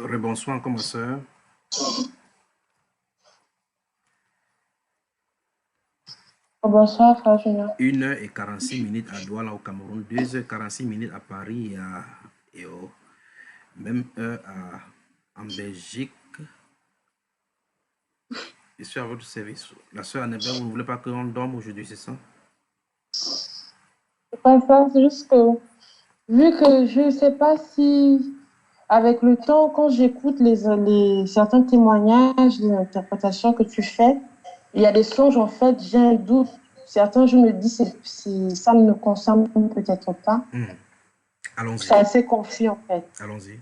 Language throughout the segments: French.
Rebonsoir encore, ma soeur. Bonsoir, frère Junior. 1h46 à Douala au Cameroun, 2h46 à Paris et même heure en Belgique. Je suis à votre service. La soeur Annabelle, vous ne voulez pas qu'on dorme aujourd'hui, c'est ça? C'est pas ça, c'est juste que, vu que je ne sais pas si, avec le temps, quand j'écoute certains témoignages, les interprétations que tu fais, il y a des songes, en fait, j'ai un doute. Certains, je me dis, ça ne me concerne peut-être pas. Allons-y. C'est assez confus, en fait. Allons-y.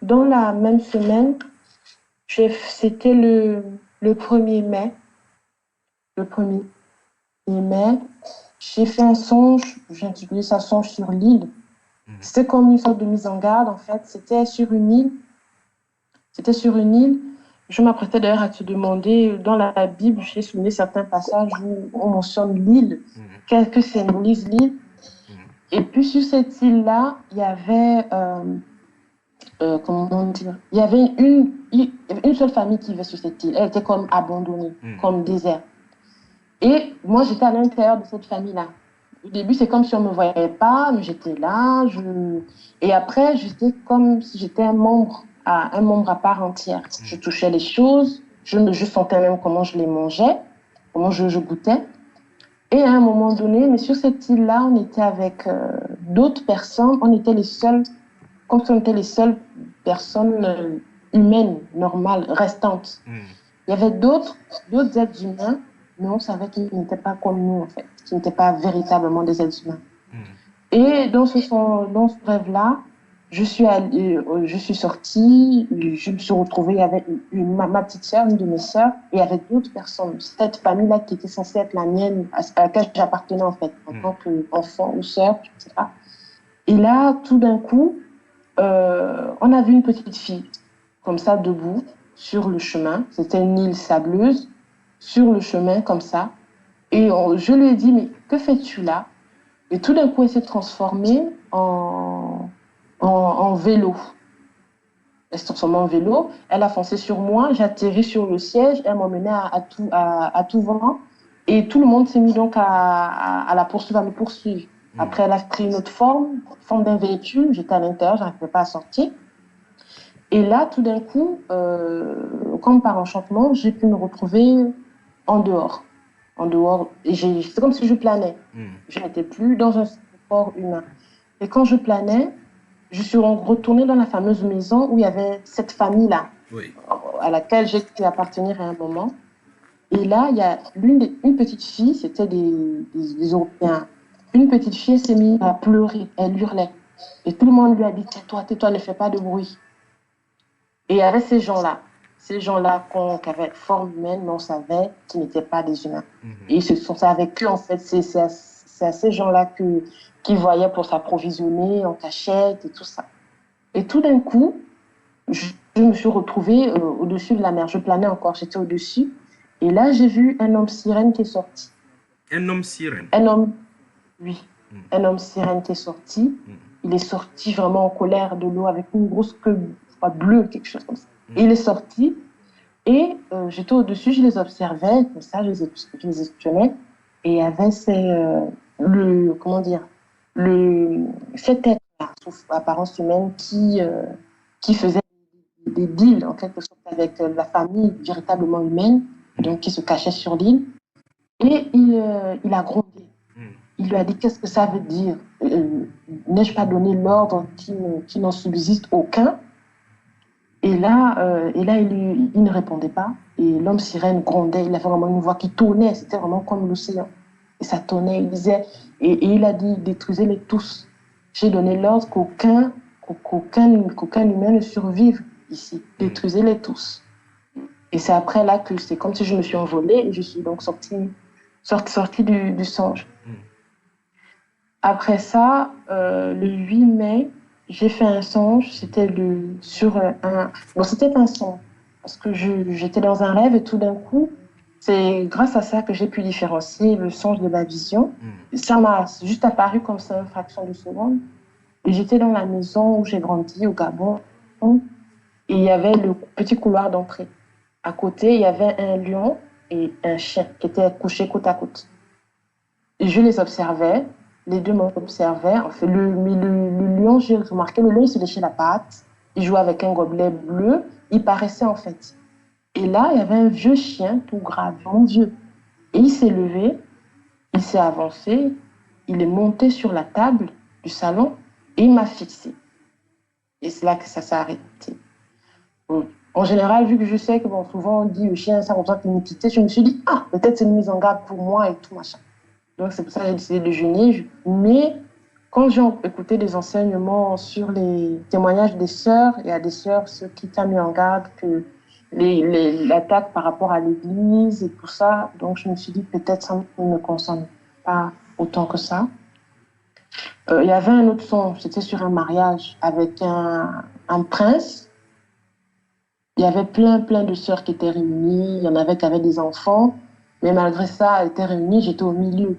Dans la même semaine, c'était le 1er mai. Le 1er mai, j'ai fait un songe, j'ai intitulé ça Songe sur l'île. C'était comme une sorte de mise en garde, en fait. C'était sur une île. Je m'apprêtais d'ailleurs à te demander, dans la Bible, j'ai souligné certains passages où on mentionne l'île, que symbolise l'île. Et puis sur cette île-là, il y avait, comment dire, il y avait une seule famille qui vivait sur cette île. Elle était comme abandonnée, comme désert. Et moi, j'étais à l'intérieur de cette famille-là. Au début, c'est comme si on ne me voyait pas, mais j'étais là. Et après, j'étais comme si j'étais un membre à part entière. Je touchais les choses, je sentais même comment je les mangeais, comment je goûtais. Et à un moment donné, mais sur cette île-là, on était avec d'autres personnes. On était les seuls, comme si on était les seules personnes humaines, normales, restantes. Il y avait d'autres êtres humains, mais on savait qu'ils n'étaient pas comme nous, en fait, qu'ils n'étaient pas véritablement des êtres humains. Et dans ce rêve-là, je suis sortie, je me suis retrouvée avec ma petite sœur, une de mes sœurs, et avec d'autres personnes. Cette famille-là qui était censée être la mienne, à laquelle j'appartenais, en fait, en tant qu'enfant ou sœur, je ne sais pas. Et là, tout d'un coup, on a vu une petite fille, comme ça, debout, sur le chemin. C'était une île sableuse, sur le chemin, comme ça. Et je lui ai dit, mais que fais-tu là? Et tout d'un coup, elle s'est transformée en vélo. Elle s'est transformée en vélo. Elle a foncé sur moi. J'ai atterri sur le siège. Elle m'emmenait à tout vent. Et tout le monde s'est mis donc à la poursuivre, à me poursuivre. Après, elle a pris une autre forme d'un véhicule. J'étais à l'intérieur, je n'arrivais pas à sortir. Et là, tout d'un coup, comme par enchantement, j'ai pu me retrouver en dehors. C'est comme si je planais. Je n'étais plus dans un corps humain. Et quand je planais, je suis retournée dans la fameuse maison où il y avait cette famille-là, à laquelle j'ai pu appartenir à un moment. Et là, il y a une petite fille, c'était des Européens. Une petite fille, elle s'est mise à pleurer, elle hurlait. Et tout le monde lui a dit, tais-toi, ne fais pas de bruit. Et il y avait ces gens-là qui avaient forme humaine, mais on savait qu'ils n'étaient pas des humains. Et c'est avec eux, en fait, c'est à ces gens-là qu'ils voyaient pour s'approvisionner en cachette et tout ça. Et tout d'un coup, je me suis retrouvée au-dessus de la mer. Je planais encore, j'étais au-dessus. Et là, j'ai vu un homme sirène qui est sorti. Un homme sirène? Oui. Un homme sirène qui est sorti. Il est sorti vraiment en colère de l'eau avec une grosse queue bleue, quelque chose comme ça. Et il est sorti et j'étais au-dessus, je les observais, comme ça, je les espionnais. Et il y avait cet être-là, sous apparence humaine, qui faisait des deals, en quelque sorte, avec la famille véritablement humaine, donc qui se cachait sur l'île. Et il a grondé. Il lui a dit, qu'est-ce que ça veut dire? N'ai-je pas donné l'ordre qui n'en subsiste aucun? Et là, il ne répondait pas. Et l'homme sirène grondait. Il avait vraiment une voix qui tonnait. C'était vraiment comme l'océan. Et ça tonnait. Il disait, et il a dit, détruisez-les tous. J'ai donné l'ordre qu'aucun humain ne survive ici. Détruisez-les tous. Et c'est après là que c'est comme si je me suis envolée et je suis donc sortie du songe. Après ça, le 8 mai, j'ai fait un songe. C'était Non, c'était pas un songe. Parce que j'étais dans un rêve et tout d'un coup, C'est grâce à ça que j'ai pu différencier le songe de la vision. Ça m'a juste apparu comme ça, une fraction de seconde. Et j'étais dans la maison où j'ai grandi, au Gabon, et il y avait le petit couloir d'entrée. À côté, il y avait un lion et un chien qui étaient couchés côte à côte. Et je les observais, les deux m'observaient. En fait, le lion, j'ai remarqué, le lion, il se léchait la patte, il jouait avec un gobelet bleu, il paraissait en fait. Et là, il y avait un vieux chien, tout grave, vraiment vieux. Et il s'est levé, il s'est avancé, il est monté sur la table du salon et il m'a fixé. Et c'est là que ça s'est arrêté. Bon. En général, vu que je sais que bon, souvent on dit le chien, ça représente l'iniquité, je me suis dit, ah, peut-être c'est une mise en garde pour moi et tout machin. Donc c'est pour ça que j'ai décidé de jeûner. Mais quand j'ai écouté des enseignements sur les témoignages des sœurs, il y a des sœurs qui t'ont mis en garde que l'attaque par rapport à l'église et tout ça. Donc je me suis dit, peut-être ça ne me concerne pas autant que ça. Il y avait un autre son, c'était sur un mariage avec un prince. Il y avait plein de sœurs qui étaient réunies. Il y en avait qui avaient des enfants. Mais malgré ça, elles étaient réunies, j'étais au milieu.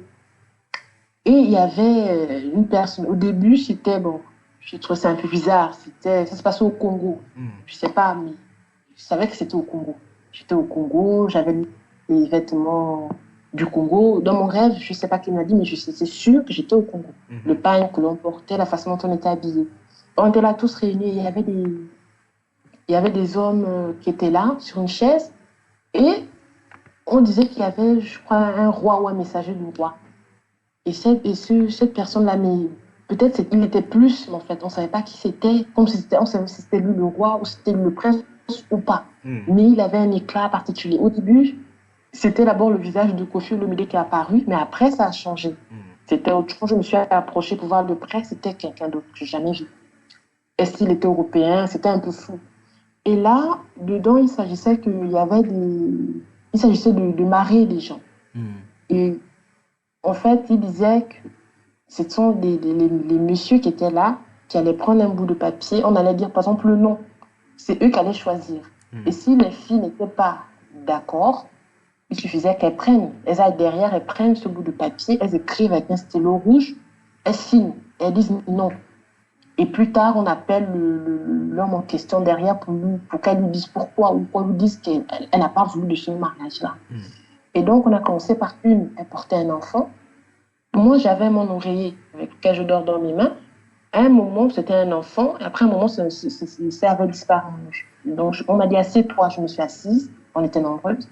Et il y avait une personne. Au début, c'était bon. Je trouvais ça un peu bizarre. Ça se passait au Congo. Je sais pas, mais je savais que c'était au Congo. J'étais au Congo, j'avais les vêtements du Congo. Dans mon rêve, je sais pas qui m'a dit, mais c'est sûr que j'étais au Congo. Le pagne que l'on portait, la façon dont on était habillés. On était là tous réunis. Il y avait des hommes qui étaient là, sur une chaise. Et on disait qu'il y avait, je crois, un roi ou un messager du roi. Et cette personne-là, mais peut-être il était plus, mais en fait, on ne savait pas qui c'était, comme si on savait si c'était lui le roi ou si c'était lui le prince ou pas. Mais il avait un éclat particulier. Au début, c'était d'abord le visage de Koffi Olomide qui est apparu, mais après, ça a changé. C'était autre chose. Je me suis approchée pour voir de près, c'était quelqu'un d'autre que je n'ai jamais vu. Est-ce qu'il était européen? C'était un peu fou. Et là, dedans, il s'agissait de marier les gens. Et en fait, il disait que ce sont les messieurs qui étaient là, qui allaient prendre un bout de papier. On allait dire, par exemple, le nom. C'est eux qui allaient choisir. Et si les filles n'étaient pas d'accord, il suffisait qu'elles prennent. Elles aillent derrière, elles prennent ce bout de papier, elles écrivent avec un stylo rouge, elles signent, elles disent non. Et plus tard, on appelle l'homme en question derrière pour qu'elle lui dise pourquoi ou qu'on lui dise qu'elle n'a pas voulu de ce mariage-là. Et donc, on a commencé par une, elle portait un enfant. Moi, j'avais mon oreiller avec lequel je dors dans mes mains. À un moment, c'était un enfant. Et après un moment, ça avait disparu. Donc, on m'a dit, assieds-toi. Je me suis assise. On était nombreuses.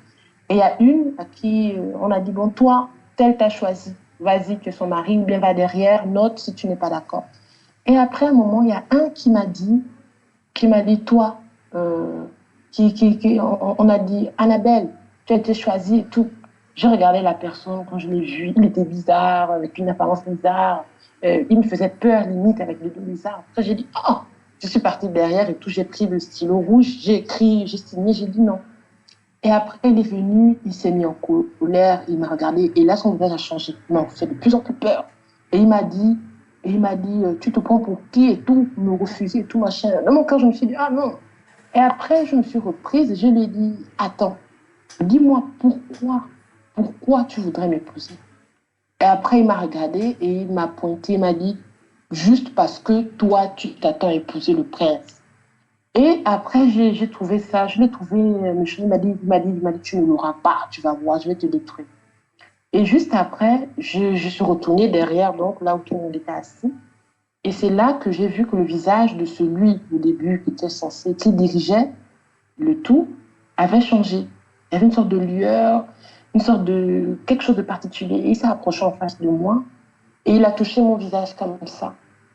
Et il y a une à qui on a dit, bon, toi, tel t'as choisi. Vas-y, tu es son mari, ou bien va derrière, note si tu n'es pas d'accord. Et après un moment, il y a un qui m'a dit, toi, on a dit, Annabelle, tu as été choisie et tout. J'ai regardé la personne quand je l'ai vu, il était bizarre, avec une apparence bizarre. Il me faisait peur, limite, avec les deux bizarres. Après, j'ai dit, oh, je suis partie derrière et tout, j'ai pris le stylo rouge, j'ai écrit, j'ai signé, j'ai dit non. Et après, il est venu, il s'est mis en colère, il m'a regardé, et là, son visage a changé. Non, fait de plus en plus peur. Et il m'a dit, tu te prends pour qui et tout, me refuser et tout, machin. Dans mon cœur, je me suis dit, ah non. Et après, je me suis reprise et je lui ai dit, attends, dis-moi pourquoi tu voudrais m'épouser? Et après, il m'a regardé et il m'a pointé, il m'a dit, juste parce que toi, tu t'attends à épouser le prince. Et après, j'ai trouvé ça, je l'ai trouvé, il m'a dit, tu ne l'auras pas, tu vas voir, je vais te détruire. Et juste après, je suis retournée derrière, donc là où tout le monde était assis. Et c'est là que j'ai vu que le visage de celui, au début, qui dirigeait le tout, avait changé. Il y avait une sorte de lueur, une sorte de quelque chose de particulier. Et il s'est approché en face de moi et il a touché mon visage comme ça.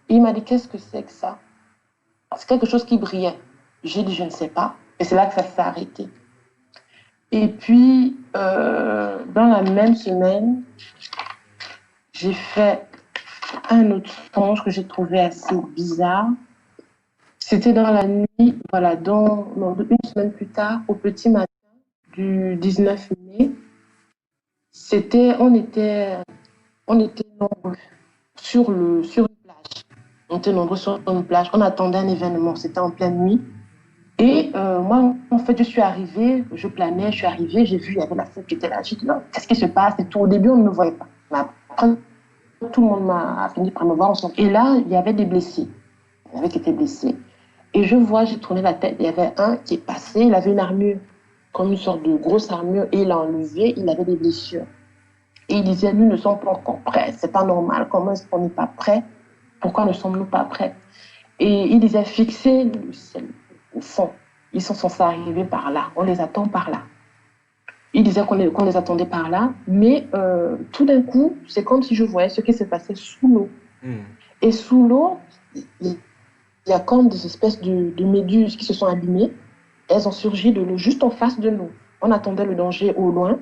Et il m'a dit, qu'est-ce que c'est que ça? C'est quelque chose qui brillait. J'ai dit, je ne sais pas. Et c'est là que ça s'est arrêté. Et puis, dans la même semaine, j'ai fait un autre songe que j'ai trouvé assez bizarre. C'était dans la nuit, voilà, une semaine plus tard, au petit matin du 19 mai. On était nombreux sur une plage. On était nombreux sur une plage. On attendait un événement. C'était en pleine nuit. Et moi, en fait, je suis arrivée, je planais, je suis arrivée, j'ai vu, il y avait la fête qui était là. J'ai dit, non, qu'est-ce qui se passe et tout. Au début, on ne me voyait pas. Mais après, tout le monde a fini par me voir ensemble. Et là, il y avait des blessés. Il y avait qui étaient blessés. Et je vois, j'ai tourné la tête, il y avait un qui est passé, il avait une armure, comme une sorte de grosse armure, et il l'a enlevé, il avait des blessures. Et il disait, nous ne sommes pas encore prêts, c'est pas normal, comment est-ce qu'on n'est pas prêts? Pourquoi ne sommes-nous pas prêts? Et il disait, fixez le ciel au fond. Ils sont censés arriver par là, on les attend par là. Il disait qu'on les attendait par là, mais tout d'un coup, c'est comme si je voyais ce qui s'est passé sous l'eau. Et sous l'eau, il y a comme des espèces de méduses qui se sont abîmées. Elles ont surgi de l'eau juste en face de nous. On attendait le danger au loin.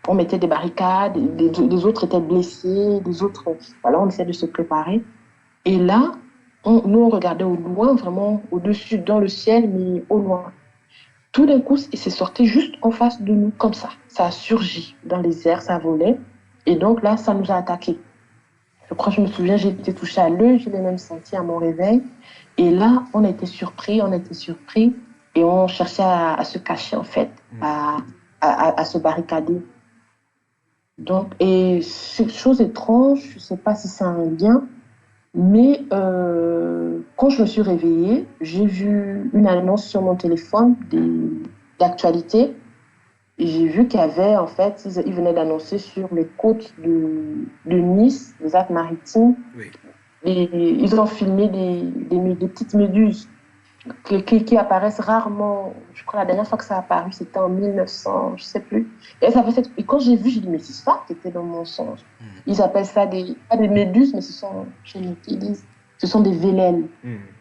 On mettait des barricades, des autres étaient blessés, des autres... Voilà, on essayait de se préparer. Et là, nous, on regardait au loin, vraiment au-dessus, dans le ciel, mais au loin. Tout d'un coup, il s'est sorti juste en face de nous, comme ça. Ça a surgi dans les airs, ça volait. Et donc là, ça nous a attaqués. Je crois que je me souviens, j'ai été touchée à l'œil, je l'ai même senti à mon réveil. Et là, on a été surpris. Et on cherchait à se cacher, en fait, à se barricader. Donc, et c'est chose étrange, je ne sais pas si c'est un lien, mais quand je me suis réveillée, j'ai vu une annonce sur mon téléphone d'actualité. Et j'ai vu qu'il y avait, en fait, ils venaient d'annoncer sur les côtes de Nice, des Alpes-Maritimes, Oui. et ils ont filmé des petites méduses qui apparaissent rarement. Je crois que la dernière fois que ça a apparu, c'était en 1900, je ne sais plus. Et quand j'ai vu, j'ai dit, mais c'est ça qui était dans mon songe. Ils appellent ça pas des méduses, mais ce sont, chez nous, ils disent, ce sont des vélènes.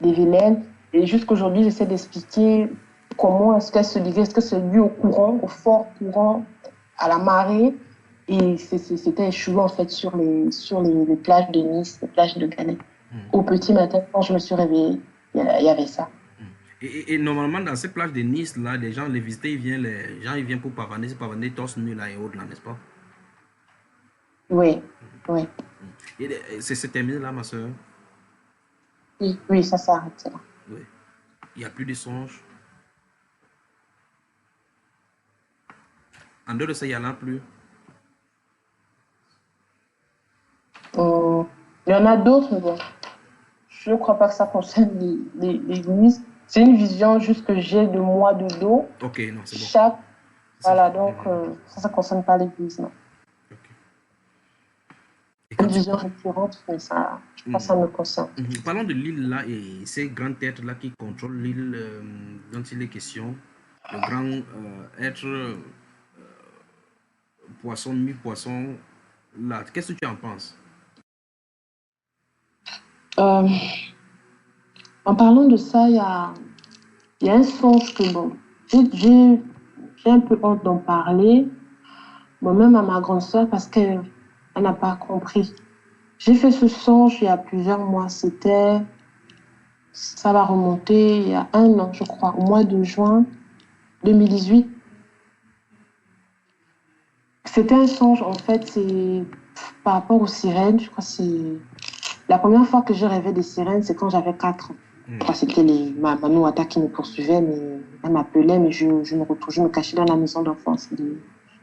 Des vélènes. Et jusqu'aujourd'hui, j'essaie d'expliquer comment est-ce qu'elles se livrent. Est-ce que c'est dû au courant, au fort courant, à la marée. Et c'était échoué, en fait, sur les plages de Nice, les plages de Gannet. Au petit matin, quand je me suis réveillée, il y avait ça. Et normalement, dans ces plages de Nice, là, les gens, les visiteurs, les gens, ils viennent pour pavaner torse nu, là, et autres, là, n'est-ce pas? Oui, oui. Et c'est terminé, là, ma soeur? Oui, oui, ça s'est arrêté là. Oui. Il n'y a plus de songes. En dehors de ça, il n'y en a plus. Il y en a d'autres, mais bon, je ne crois pas que ça concerne les Nice. C'est une vision juste que j'ai de moi de dos. Ok, non, c'est bon. Voilà, donc ça ne concerne pas l'église, non. Okay. Une vision récurrente, mais ça, je pense que ça me concerne. Parlons de l'île là et ces grands êtres là qui contrôlent l'île dont il est question. Le grand être poisson, mi-poisson, là. Qu'est-ce que tu en penses? En parlant de ça, il y a un songe que, bon, j'ai un peu honte d'en parler, moi-même à ma grande sœur, parce qu'elle n'a pas compris. J'ai fait ce songe il y a plusieurs mois. Ça va remonter il y a 1 an, je crois, au mois de juin 2018. C'était un songe, en fait, c'est par rapport aux sirènes. Je crois que c'est la première fois que j'ai rêvé des sirènes, c'est quand j'avais 4 ans. Je crois que c'était ma Manouata qui me poursuivait, mais elle m'appelait, mais je me cachais dans la maison d'enfance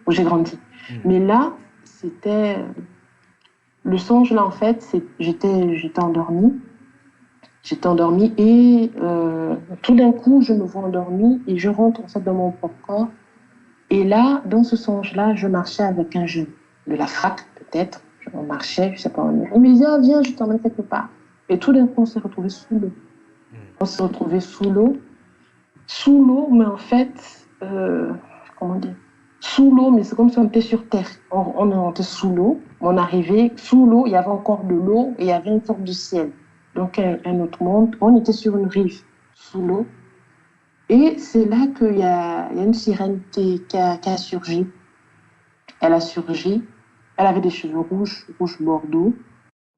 où j'ai grandi. Mais là, c'était le songe, là, en fait, j'étais endormie. J'étais endormie et tout d'un coup, je me vois endormie et je rentre en fait dans mon propre corps. Et là, dans ce songe-là, je marchais avec un jeune de la fac, peut-être. On marchait, je sais pas. Il me disait, ah, viens, je t'emmène quelque part. Et tout d'un coup, on s'est retrouvés sous l'eau. On s'est retrouvés sous l'eau. Sous l'eau, mais en fait, comment dire? Sous l'eau, mais c'est comme si on était sur terre. On était sous l'eau. On arrivait sous l'eau, il y avait encore de l'eau et il y avait une sorte de ciel. Donc un autre monde. On était sur une rive, sous l'eau. Et c'est là qu'il y a une sirène qui a surgi. Elle a surgi. Elle avait des cheveux rouges bordeaux,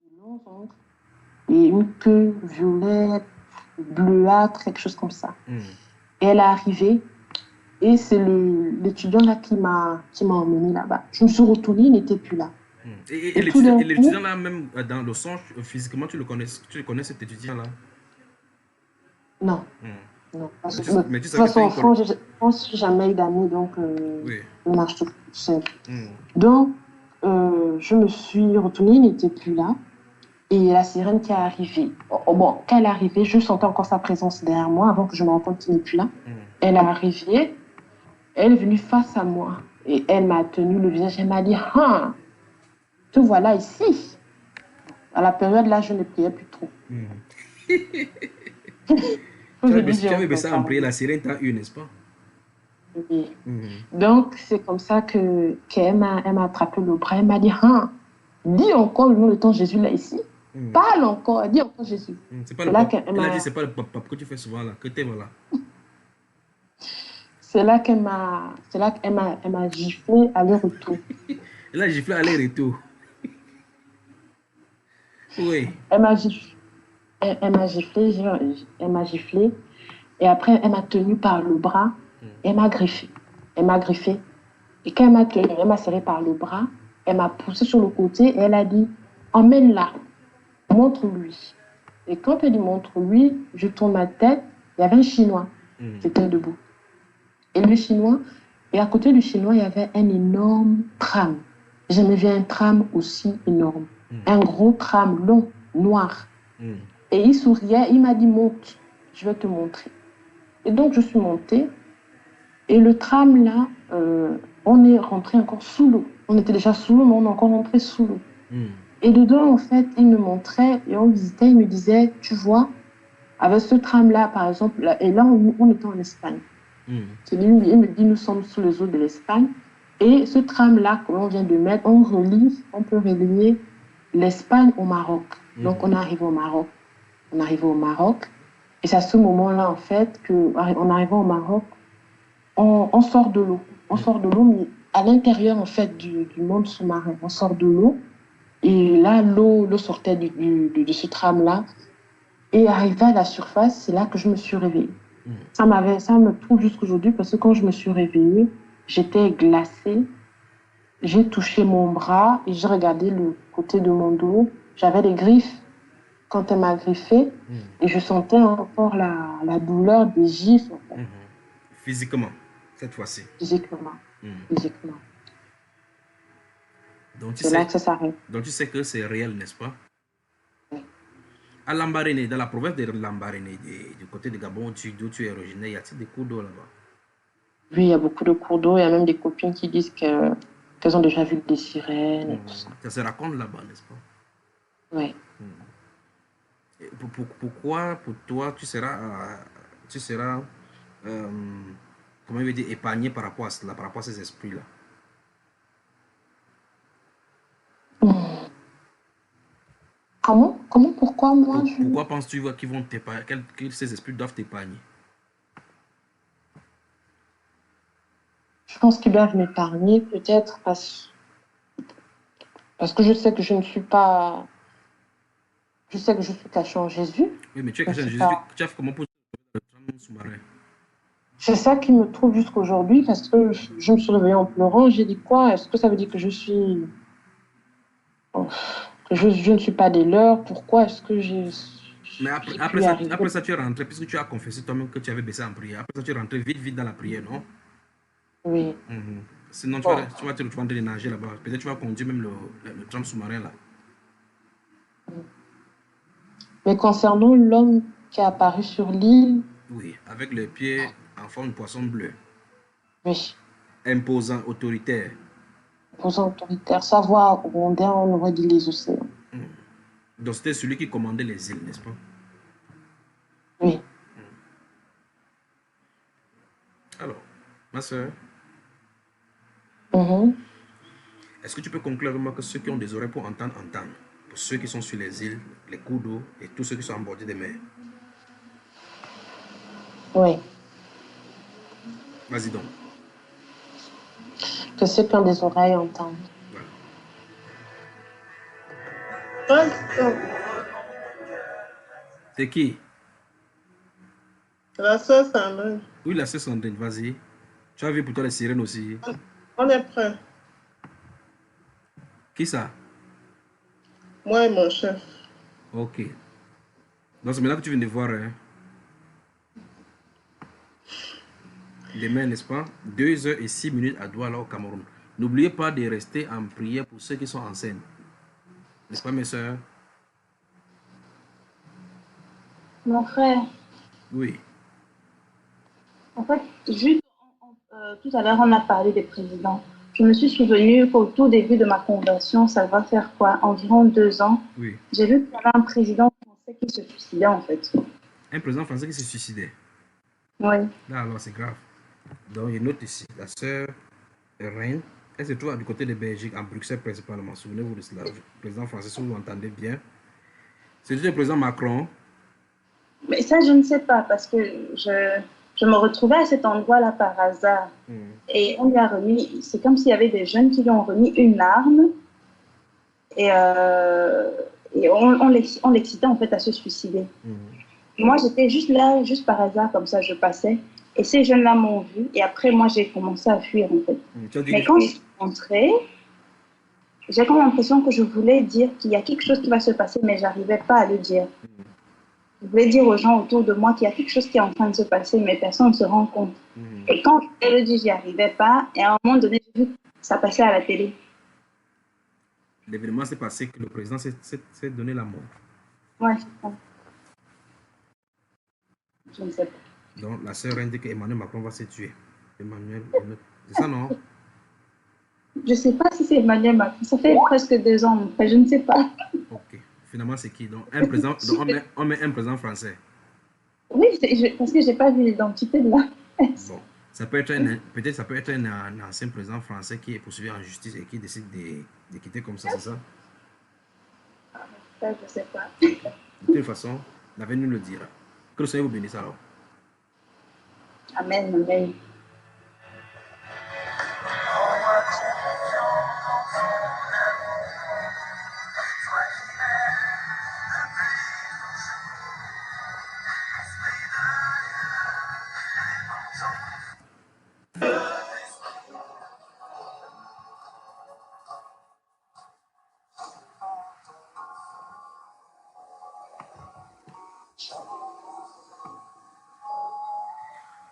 de longs ongles et une queue violette, bleuâtre, quelque chose comme ça. Et elle est arrivée. Et c'est l'étudiant là qui m'a emmené là-bas. Je me suis retournée, il n'était plus là. Et l'étudiant là, même dans le songe, physiquement, tu le connais cet étudiant là? Non. Non, parce Mais que, tu, de mais toute tu sais que tu façon, as au une col... fond, je pense que j'ai jamais eu d'amis, donc Oui. je marche toute seule. Hmm. Donc, je me suis retournée, il n'était plus là. Et la sirène qui est arrivée, bon, quand elle est arrivée, je sentais encore sa présence derrière moi avant que je me rende compte qu'il n'est plus là. Hmm. Elle est arrivée, elle est venue face à moi et elle m'a tenu le visage. Elle m'a dit, ah, te voilà ici. À la période là, je ne priais plus trop. Hmm. Faut que je dise, Tu j'ai avais honte baissé encore. en prière, la sirène t'a eu, n'est-ce pas? Oui. Hmm. Donc, c'est comme ça que qu'elle m'a attrapé le bras. Elle m'a dit, ah, dis encore le nom de ton Jésus là ici. Hmm. Parle encore, dis encore Jésus. C'est pas C'est le là pape. qu'elle Elle a dit, m'a c'est pas le pape que tu fais souvent là, que t'aimes là. elle m'a giflé à aller-retour. Elle a giflé aller-retour. Oui. Elle m'a giflé, elle m'a giflé, elle m'a giflé. Et après, elle m'a tenu par le bras et elle m'a griffé. Elle m'a griffé. Et quand elle m'a tenu, elle m'a serré par le bras, elle m'a poussé sur le côté et elle a dit, emmène-la, montre-lui. Et quand elle dit montre-lui, je tourne ma tête, il y avait un Chinois Hmm. qui était debout. Et le Chinois, et à côté du Chinois, il y avait un énorme tram. J'ai jamais vu un tram aussi énorme. Un gros tram long, noir. Hmm. Et il souriait, il m'a dit, monte, je vais te montrer. Et donc, je suis montée. Et le tram, là, on est rentré encore sous l'eau. On était déjà sous l'eau, mais on est encore rentré sous l'eau. Hmm. Et dedans, en fait, il me montrait et on visitait, il me disait, tu vois, avec ce tram-là, par exemple, là, et là, on était en Espagne. Hmm. Il me dit, nous sommes sous les eaux de l'Espagne. Et ce tram-là que l'on vient de mettre, on peut relier l'Espagne au Maroc. Donc, on arrive au Maroc. On arrive au Maroc. Et c'est à ce moment-là, en fait, qu'en arrivant au Maroc, on sort de l'eau. On sort de l'eau, mais à l'intérieur, en fait, du monde sous-marin. On sort de l'eau. Et là, l'eau sortait de ce tram-là. Et arrivé à la surface, c'est là que je me suis réveillée. Ça me trouve jusqu'aujourd'hui parce que quand je me suis réveillée, j'étais glacée. J'ai touché mon bras et j'ai regardé le côté de mon dos. J'avais des griffes quand elle m'a griffé et je sentais encore la douleur des gifles, en fait, Physiquement, cette fois-ci. physiquement. Hmm. Physiquement. Donc tu C'est là sais, que ça s'arrête. donc tu sais que c'est réel, n'est-ce pas? À Lambaréné, dans la province de Lambaréné, du côté de Gabon, d'où tu es originaire, y a-t-il des cours d'eau là-bas? Oui, il y a beaucoup de cours d'eau. Il y a même des copines qui disent qu'elles ont déjà vu des sirènes et tout ça. Ça se raconte là-bas, n'est-ce pas? Oui. Et pourquoi, pour toi, tu seras comment je vais dire, épargné par rapport à cela, par rapport à ces esprits-là? Pourquoi moi Pourquoi penses-tu qu'ils vont t'épargner, que ces esprits doivent t'épargner? je pense qu'ils doivent m'épargner, peut-être parce que je sais que je ne suis pas. Je sais que je suis cachée en Jésus. Oui, mais tu es Je ne caché en suis Jésus, pas. tu as fait comment pour le tram sous-marin? C'est ça qui me trouve jusqu'aujourd'hui parce que je me suis réveillée en pleurant. J'ai dit quoi? Est-ce que ça veut dire que je suis. Oh, que je ne suis pas des leurs? Pourquoi est-ce que Mais j'ai pu y arriver? après ça, tu es rentré, puisque tu as confessé toi-même que tu avais baissé en prière. Après ça, tu es rentré vite, vite dans la prière, non? Oui. Sinon, Bon. tu vas te retrouver en train de nager là-bas. Peut-être tu vas conduire même le tram sous-marin là. Mais concernant l'homme qui est apparu sur l'île, Oui, avec les pieds en forme de poisson bleu. oui, Imposant, autoritaire. posant autoritaire, savoir rondeur, on aurait dit les océans. Donc c'était celui qui commandait les îles, n'est-ce pas? Oui. Alors, ma soeur, Mhm. est-ce que tu peux conclure avec moi que ceux qui ont des oreilles pour entendre, entendent? Pour ceux qui sont sur les îles, les cours d'eau et tous ceux qui sont en bord des mers. Oui. Vas-y donc. Que ceux qui ont des oreilles entendent. Voilà. C'est qui? La sœur Sandrine. Oui, la sœur Sandrine, vas-y. Tu as vu pour toi les sirènes aussi. On est prêts. Qui ça? Moi et mon chef. Ok. Donc c'est maintenant que tu viens de voir. Hein? demain, n'est-ce pas? 2h06 à Douala au Cameroun. N'oubliez pas de rester en prière pour ceux qui sont enceintes. N'est-ce pas, mes soeurs? Mon frère, Oui. en fait, juste tout à l'heure, on a parlé des présidents. Je me suis souvenu qu'au tout début de ma conversion, ça va faire quoi? Environ 2 ans. Oui. J'ai vu qu'il y avait un président français qui se suicidait, en fait. Un président français qui se suicidait. Oui. Là, alors, c'est grave. Donc, il note ici, la sœur Reine, elle se trouve du côté de Belgique, en Bruxelles principalement. Souvenez-vous de cela. Le président français, si vous entendez bien. C'est le président Macron. Mais ça, je ne sais pas, parce que je me retrouvais à cet endroit-là par hasard. Et on lui a remis, c'est comme s'il y avait des jeunes qui lui ont remis une arme. Et on l'excitait en fait à se suicider. Moi, j'étais juste là, juste par hasard, comme ça, je passais. Et ces jeunes-là m'ont vu. Et après, moi, j'ai commencé à fuir, en fait. Mais quand je suis rentrée, j'ai comme l'impression que je voulais dire qu'il y a quelque chose qui va se passer, mais je n'arrivais pas à le dire. Je voulais dire aux gens autour de moi qu'il y a quelque chose qui est en train de se passer, mais personne ne se rend compte. Et quand je le dis, j'y arrivais pas. Et à un moment donné, j'ai vu que ça passait à la télé. L'événement s'est passé que le président s'est donné la mort. Ouais, c'est ça. Je ne sais pas. Donc, la sœur Reine dit qu'Emmanuel Macron va se tuer. Emmanuel, c'est ça, non? Je ne sais pas si c'est Emmanuel Macron. Ça fait presque 2 ans, mais je ne sais pas. Ok. Finalement, c'est qui? Donc, un président, donc on met un président français. Oui, parce que je n'ai pas vu l'identité de là. Bon. Ça peut être peut-être ça peut être un ancien président français qui est poursuivi en justice et qui décide de quitter comme ça, c'est ça? Ça, je ne sais pas. De toute façon, l'avenir nous le dira. Que le Seigneur vous bénisse alors. Amen, amen.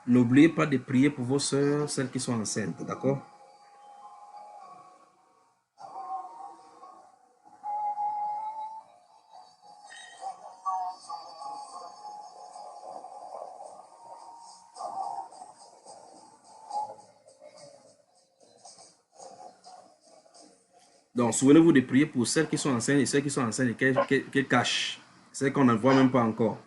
N'oubliez pas de prier pour vos sœurs, celles qui sont enceintes, d'accord? Donc, souvenez-vous de prier pour celles qui sont enceintes et celles qui sont enceintes et qu'elles cachent. Celles qu'on ne voit même pas encore.